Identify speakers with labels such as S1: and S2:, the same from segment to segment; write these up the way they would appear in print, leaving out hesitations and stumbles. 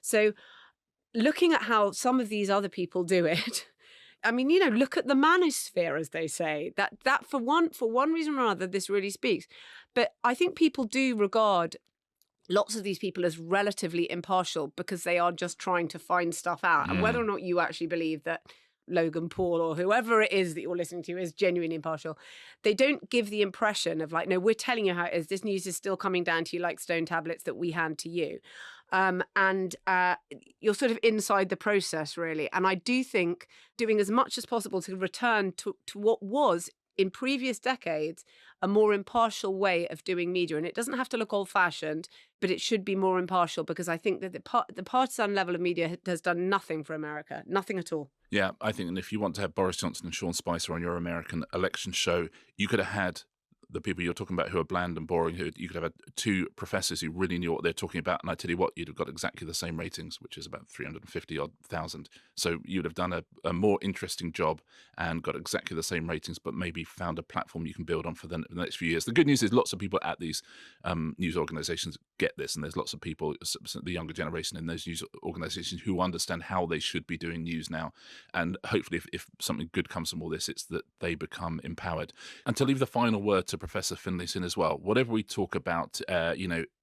S1: So looking at how some of these other people do it, I mean, look at the manosphere, as they say. That for one reason or another, this really speaks. But I think people do regard lots of these people as relatively impartial because they are just trying to find stuff out. And whether or not you actually believe that Logan Paul or whoever it is that you're listening to is genuinely impartial, they don't give the impression of like, no, we're telling you how it is. This news is still coming down to you like stone tablets that we hand to you. And you're sort of inside the process, really. And I do think doing as much as possible to return to what was, in previous decades, a more impartial way of doing media. And it doesn't have to look old-fashioned, but it should be more impartial, because I think that the partisan level of media has done nothing for America, nothing at all.
S2: Yeah, I think, and if you want to have Boris Johnson and Sean Spicer on your American election show, you could have had the people you're talking about who are bland and boring, who you could have had two professors who really knew what they're talking about. And I tell you what, you'd have got exactly the same ratings, which is about 350,000. So you'd have done a more interesting job and got exactly the same ratings, but maybe found a platform you can build on for the next few years. The good news is lots of people at these news organizations get this. And there's lots of people, the younger generation in those news organizations, who understand how they should be doing news now. And hopefully if something good comes from all this, it's that they become empowered. And to leave the final word to Professor Finlayson as well, whatever we talk about,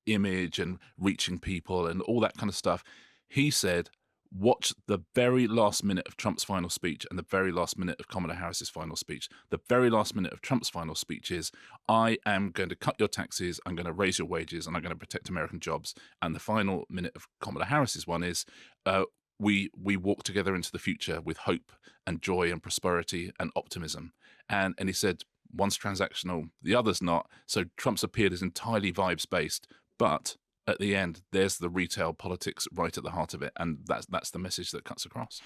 S2: image and reaching people and all that kind of stuff, he said, watch the very last minute of Trump's final speech and the very last minute of Kamala Harris's final speech. The very last minute of Trump's final speech is, I am going to cut your taxes, I'm going to raise your wages, and I'm going to protect American jobs. And the final minute of Kamala Harris's one is, we walk together into the future with hope and joy and prosperity and optimism. And he said, one's transactional, the other's not. So Trump's appeared as entirely vibes-based, but at the end, there's the retail politics right at the heart of it. And that's the message that cuts across.